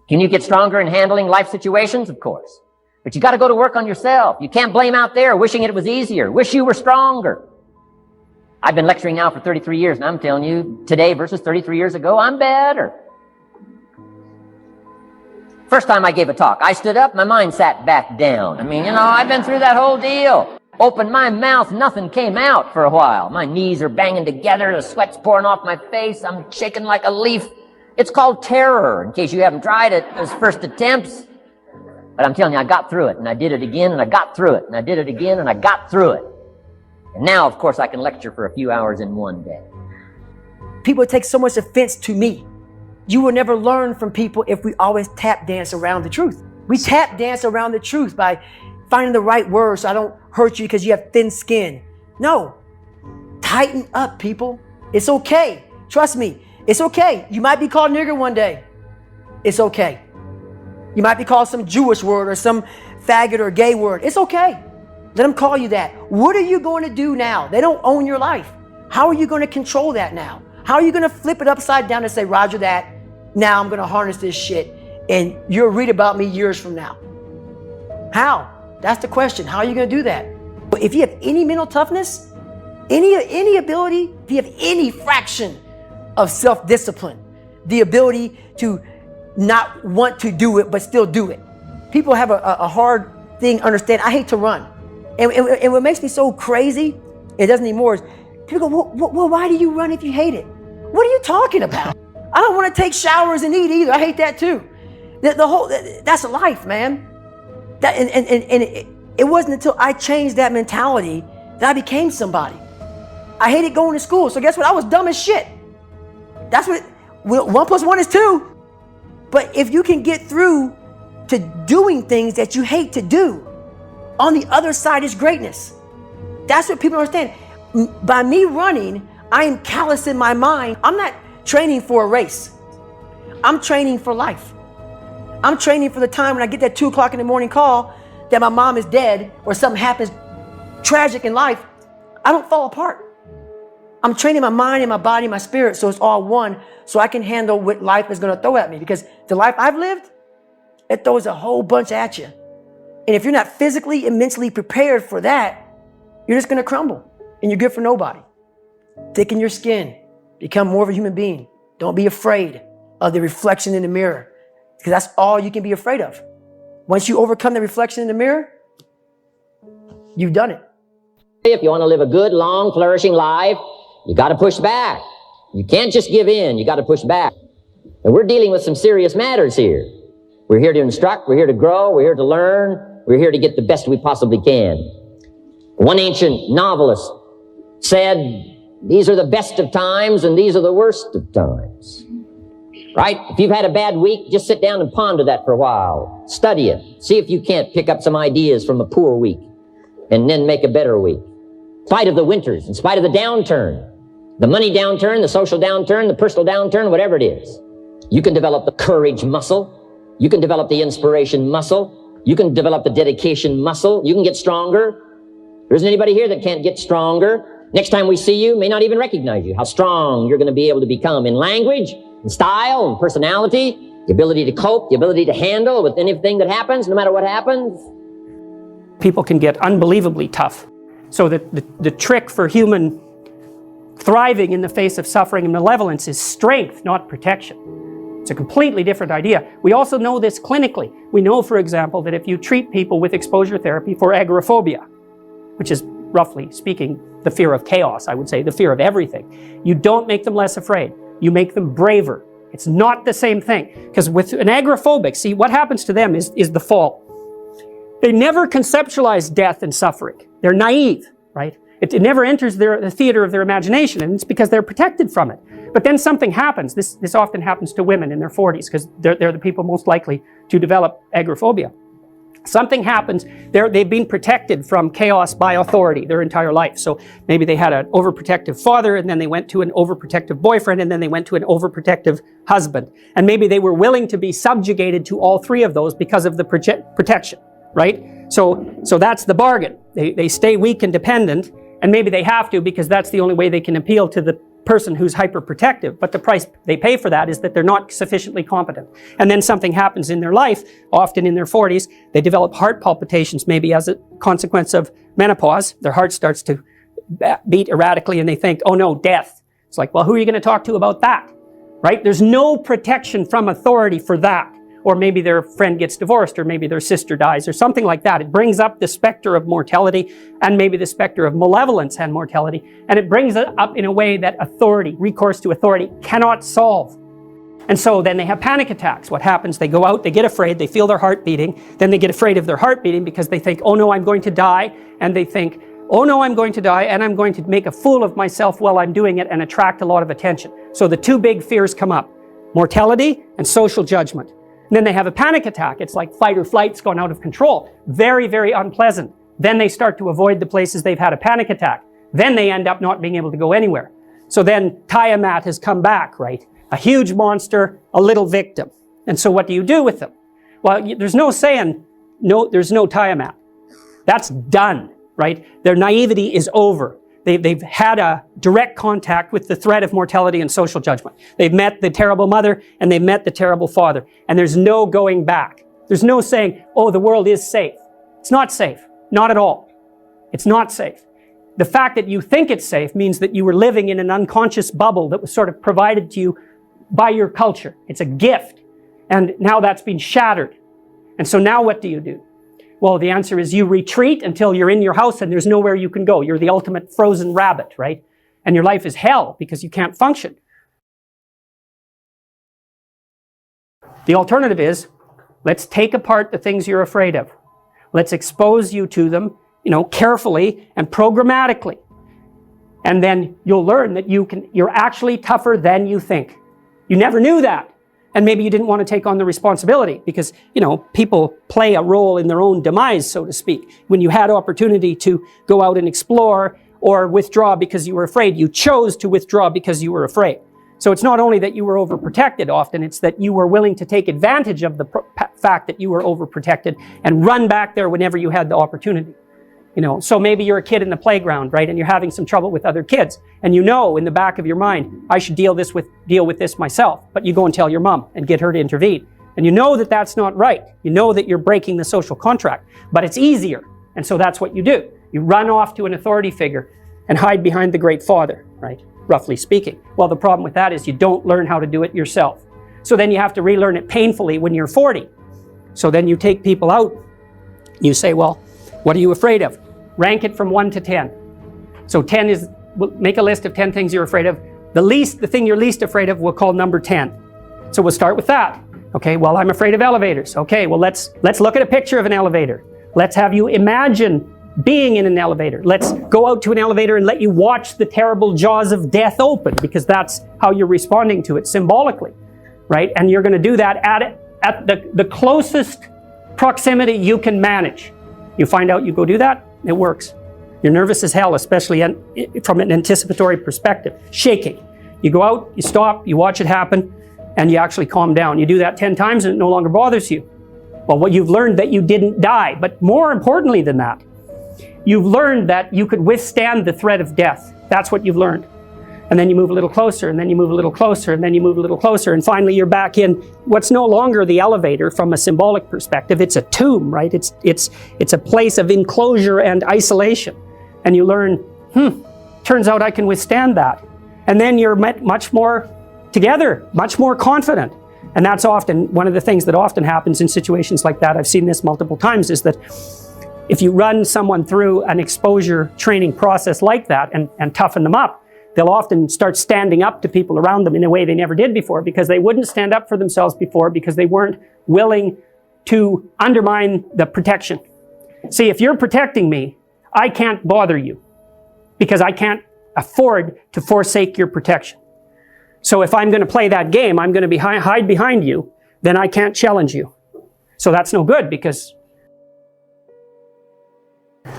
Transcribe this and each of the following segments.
Can you get stronger in handling life situations? Of course. But you got to go to work on yourself. You can't blame out there wishing it was easier. Wish you were stronger. I've been lecturing now for 33 years, and I'm telling you, today versus 33 years ago, I'm better. First time I gave a talk, I stood up, my mind sat back down. I mean, I've been through that whole deal. Opened my mouth, nothing came out for a while. My knees are banging together, the sweat's pouring off my face, I'm shaking like a leaf. It's called terror, in case you haven't tried it, those first attempts. But I'm telling you, I got through it, and I did it again, and I got through it, and I did it again, and I got through it. And now, of course, I can lecture for a few hours in one day. People take so much offense to me. You will never learn from people if we always tap dance around the truth. We tap dance around the truth by finding the right words so I don't hurt you because you have thin skin. No. Tighten up, people. It's okay. Trust me. It's okay. You might be called nigger one day. It's okay. You might be called some Jewish word or some faggot or gay word. It's okay. Let them call you that. What are you going to do now? They don't own your life. How are you going to control that now? How are you going to flip it upside down and say, Roger that, now I'm going to harness this shit and you'll read about me years from now? How? That's the question. How are you going to do that? But if you have any mental toughness, any ability, if you have any fraction of self-discipline, the ability to not want to do it but still do it. People have a hard thing understand. I hate to run. And what makes me so crazy, it doesn't anymore, is people go, well, why do you run if you hate it? What are you talking about? I don't want to take showers and eat either. I hate that too. That's life, man. It wasn't until I changed that mentality that I became somebody. I hated going to school. So guess what? I was dumb as shit. That's what, 1 + 1 is 2. But if you can get through to doing things that you hate to do, on the other side is greatness. That's what people understand. By me running, I am callous in my mind. I'm not training for a race. I'm training for life. I'm training for the time when I get that 2 o'clock in the morning call that my mom is dead or something happens tragic in life. I don't fall apart. I'm training my mind and my body and my spirit so it's all one, so I can handle what life is going to throw at me. Because the life I've lived, it throws a whole bunch at you. And if you're not physically and mentally prepared for that, you're just going to crumble and you're good for nobody. Thicken your skin. Become more of a human being. Don't be afraid of the reflection in the mirror, because that's all you can be afraid of. Once you overcome the reflection in the mirror, you've done it. If you want to live a good, long, flourishing life, you got to push back. You can't just give in. You got to push back. And we're dealing with some serious matters here. We're here to instruct. We're here to grow. We're here to learn. We're here to get the best we possibly can. One ancient novelist said, these are the best of times and these are the worst of times. Right? If you've had a bad week, just sit down and ponder that for a while. Study it. See if you can't pick up some ideas from a poor week and then make a better week. In spite of the winters, in spite of the downturn, the money downturn, the social downturn, the personal downturn, whatever it is, you can develop the courage muscle. You can develop the inspiration muscle. You can develop the dedication muscle. You can get stronger. There isn't anybody here that can't get stronger. Next time we see you, may not even recognize you, how strong you're going to be able to become in language, in style, and personality, the ability to cope, the ability to handle with anything that happens, no matter what happens. People can get unbelievably tough. So the trick for human thriving in the face of suffering and malevolence is strength, not protection. It's a completely different idea. We also know this clinically. We know, for example, that if you treat people with exposure therapy for agoraphobia, which is, roughly speaking, the fear of chaos, I would say, the fear of everything, you don't make them less afraid. You make them braver. It's not the same thing. Because with an agoraphobic, see, what happens to them is the fall. They never conceptualize death and suffering. They're naive, right? It never enters the theater of their imagination, and it's because they're protected from it. But then something happens. This often happens to women in their 40s, because they're the people most likely to develop agoraphobia. Something happens, they've been protected from chaos by authority their entire life. So maybe they had an overprotective father, and then they went to an overprotective boyfriend, and then they went to an overprotective husband. And maybe they were willing to be subjugated to all three of those because of the protection, right? So that's the bargain. They stay weak and dependent, and maybe they have to because that's the only way they can appeal to the person who's hyperprotective, but the price they pay for that is that they're not sufficiently competent. And then something happens in their life, often in their 40s, they develop heart palpitations, maybe as a consequence of menopause. Their heart starts to beat erratically and they think, oh no, death. It's like, well, who are you going to talk to about that? Right? There's no protection from authority for that. Or maybe their friend gets divorced, or maybe their sister dies, or something like that. It brings up the specter of mortality, and maybe the specter of malevolence and mortality, and it brings it up in a way that authority, recourse to authority, cannot solve. And so then they have panic attacks. What happens? They go out, they get afraid, they feel their heart beating, then they get afraid of their heart beating because they think, oh no, I'm going to die, and they think, oh no, I'm going to die, and I'm going to make a fool of myself while I'm doing it and attract a lot of attention. So the two big fears come up, mortality and social judgment. And then they have a panic attack. It's like fight or flight's gone out of control. Very, very unpleasant. Then they start to avoid the places they've had a panic attack. Then they end up not being able to go anywhere. So then Tiamat has come back, right? A huge monster, a little victim. And so what do you do with them? Well, there's no saying, no, there's no Tiamat. That's done, right? Their naivety is over. They've had a direct contact with the threat of mortality and social judgment. They've met the terrible mother and they've met the terrible father. And there's no going back. There's no saying, oh, the world is safe. It's not safe. Not at all. It's not safe. The fact that you think it's safe means that you were living in an unconscious bubble that was sort of provided to you by your culture. It's a gift. And now that's been shattered. And so now what do? Well, the answer is you retreat until you're in your house and there's nowhere you can go. You're the ultimate frozen rabbit, right? And your life is hell because you can't function. The alternative is, let's take apart the things you're afraid of. Let's expose you to them, carefully and programmatically. And then you'll learn that you're actually tougher than you think. You never knew that. And maybe you didn't want to take on the responsibility because, people play a role in their own demise, so to speak. When you had opportunity to go out and explore or withdraw because you were afraid, you chose to withdraw because you were afraid. So it's not only that you were overprotected often, it's that you were willing to take advantage of the fact that you were overprotected and run back there whenever you had the opportunity. So maybe you're a kid in the playground, right? And you're having some trouble with other kids. And in the back of your mind, I should deal with this myself. But you go and tell your mom and get her to intervene. And you know that that's not right. You know that you're breaking the social contract. But it's easier. And so that's what you do. You run off to an authority figure and hide behind the great father, right? Roughly speaking. Well, the problem with that is you don't learn how to do it yourself. So then you have to relearn it painfully when you're 40. So then you take people out. You say, well, what are you afraid of? Rank it from 1 to 10. So 10 is, make a list of 10 things you're afraid of. The thing you're least afraid of we'll call number 10. So we'll start with that. Okay, well, I'm afraid of elevators. Okay, well, let's look at a picture of an elevator. Let's have you imagine being in an elevator. Let's go out to an elevator and let you watch the terrible jaws of death open, because that's how you're responding to it symbolically, right? And you're going to do that at the closest proximity you can manage. You find out, you go do that, it works. You're nervous as hell, especially from an anticipatory perspective. Shaking. You go out, you stop, you watch it happen, and you actually calm down. You do that 10 times and it no longer bothers you. Well, what you've learned that you didn't die, but more importantly than that, you've learned that you could withstand the threat of death. That's what you've learned. And then you move a little closer, and then you move a little closer, and then you move a little closer, and finally you're back in what's no longer the elevator from a symbolic perspective. It's a tomb, right? It's a place of enclosure and isolation. And you learn, turns out I can withstand that. And then you're much more together, much more confident. And that's often one of the things that often happens in situations like that. I've seen this multiple times, is that if you run someone through an exposure training process like that and toughen them up, they'll often start standing up to people around them in a way they never did before, because they wouldn't stand up for themselves before because they weren't willing to undermine the protection. See, if you're protecting me, I can't bother you because I can't afford to forsake your protection. So if I'm going to play that game, I'm going to hide behind you, then I can't challenge you. So that's no good, because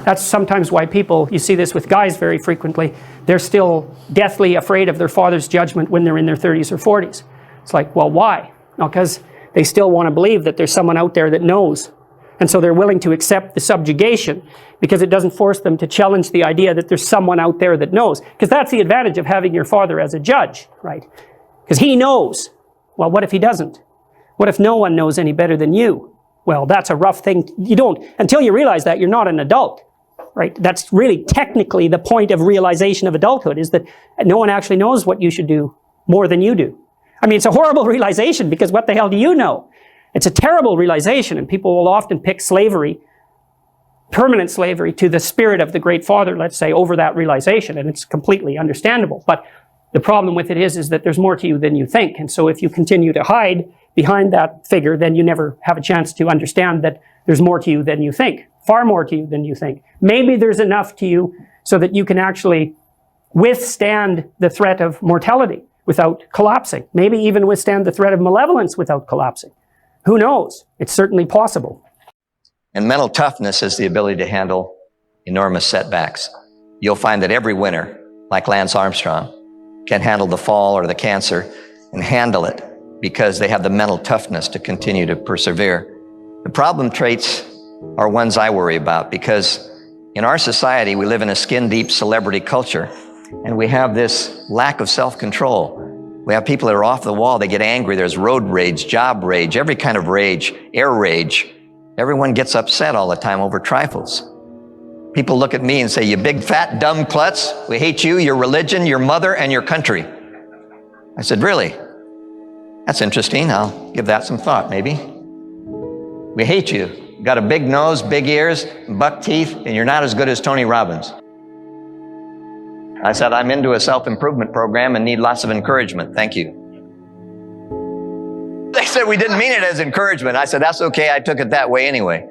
that's sometimes why people, you see this with guys very frequently, they're still deathly afraid of their father's judgment when they're in their 30s or 40s. It's like, well, why? Because they still want to believe that there's someone out there that knows. And so they're willing to accept the subjugation because it doesn't force them to challenge the idea that there's someone out there that knows. Because that's the advantage of having your father as a judge, right? Because he knows. Well, what if he doesn't? What if no one knows any better than you? Well, that's a rough thing. You don't, until you realize that, you're not an adult, right? That's really technically the point of realization of adulthood, is that no one actually knows what you should do more than you do. I mean, it's a horrible realization, because what the hell do you know? It's a terrible realization, and people will often pick slavery, permanent slavery, to the spirit of the Great Father, let's say, over that realization, and it's completely understandable. But the problem with it is that there's more to you than you think, and so if you continue to hide behind that figure, then you never have a chance to understand that there's more to you than you think, far more to you than you think. Maybe there's enough to you so that you can actually withstand the threat of mortality without collapsing. Maybe even withstand the threat of malevolence without collapsing. Who knows? It's certainly possible. And mental toughness is the ability to handle enormous setbacks. You'll find that every winner, like Lance Armstrong, can handle the fall or the cancer and handle it because they have the mental toughness to continue to persevere. The problem traits are ones I worry about, because in our society, we live in a skin-deep celebrity culture, and we have this lack of self-control. We have people that are off the wall, they get angry, there's road rage, job rage, every kind of rage, air rage. Everyone gets upset all the time over trifles. People look at me and say, "You big, fat, dumb klutz, we hate you, your religion, your mother, and your country." I said, "Really? That's interesting. I'll give that some thought, maybe. We hate you. You got a big nose, big ears, buck teeth, and you're not as good as Tony Robbins." I said, "I'm into a self-improvement program and need lots of encouragement. Thank you." They said, "We didn't mean it as encouragement." I said, "That's okay. I took it that way anyway."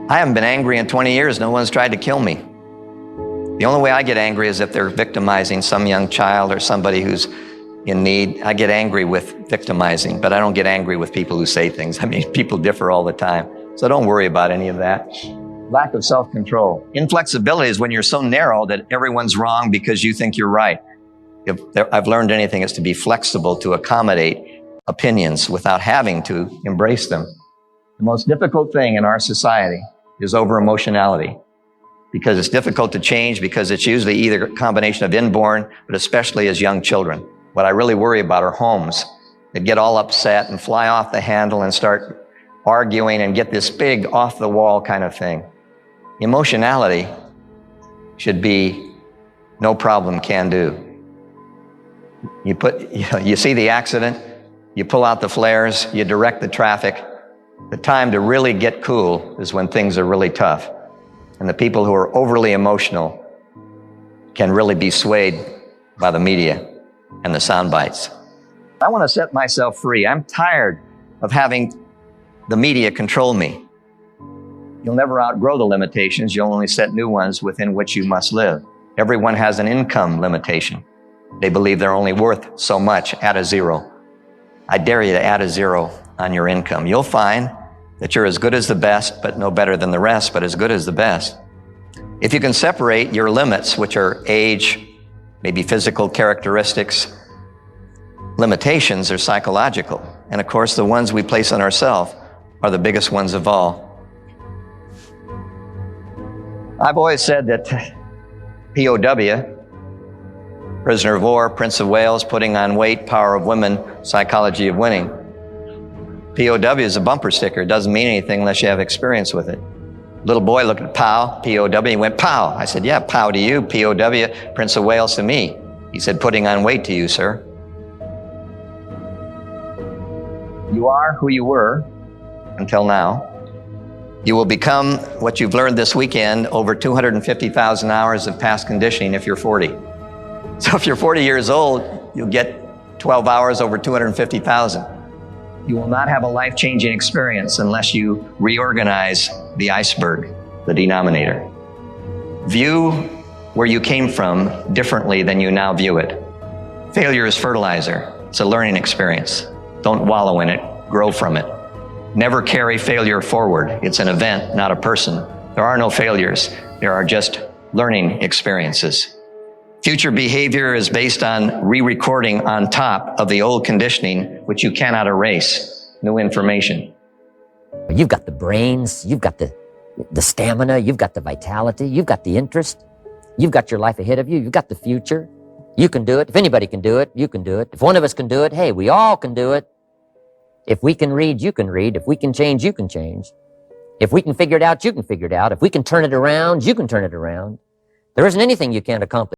I haven't been angry in 20 years. No one's tried to kill me. The only way I get angry is if they're victimizing some young child or somebody who's in need. I get angry with victimizing, but I don't get angry with people who say things. I mean, people differ all the time. So don't worry about any of that. Lack of self-control. Inflexibility is when you're so narrow that everyone's wrong because you think you're right. If I've learned anything, it's to be flexible, to accommodate opinions without having to embrace them. The most difficult thing in our society is over-emotionality, because it's difficult to change, because it's usually either a combination of inborn, but especially as young children. What I really worry about are homes that get all upset and fly off the handle and start arguing and get this big off-the-wall kind of thing. Emotionality should be no problem, can do. You see the accident, you pull out the flares, you direct the traffic. The time to really get cool is when things are really tough. And the people who are overly emotional can really be swayed by the media and the sound bites. I want to set myself free. I'm tired of having the media control me. You'll never outgrow the limitations. You'll only set new ones within which you must live. Everyone has an income limitation. They believe they're only worth so much. Add a zero. I dare you to add a zero on your income. You'll find that you're as good as the best, but no better than the rest, but as good as the best. If you can separate your limits, which are age, maybe physical characteristics, limitations are psychological. And of course, the ones we place on ourselves are the biggest ones of all. I've always said that POW, prisoner of war, Prince of Wales, putting on weight, power of women, psychology of winning. POW is a bumper sticker. It doesn't mean anything unless you have experience with it. Little boy looked at POW, P-O-W, he went, "Pow." I said, "Yeah, POW to you, P-O-W, Prince of Wales to me." He said, "Putting on weight to you, sir." You are who you were until now. You will become what you've learned this weekend over 250,000 hours of past conditioning if you're 40. So if you're 40 years old, you'll get 12 hours over 250,000. You will not have a life-changing experience unless you reorganize the iceberg, the denominator. View where you came from differently than you now view it. Failure is fertilizer. It's a learning experience. Don't wallow in it. Grow from it. Never carry failure forward. It's an event, not a person. There are no failures. There are just learning experiences. Future behavior is based on re-recording on top of the old conditioning, which you cannot erase. New information. You've got the brains, you've got the stamina, you've got the vitality, you've got the interest, you've got your life ahead of you, you've got the future. You can do it. If anybody can do it, you can do it. If one of us can do it, hey, we all can do it. If we can read, you can read. If we can change, you can change. If we can figure it out, you can figure it out. If we can turn it around, you can turn it around. There isn't anything you can't accomplish.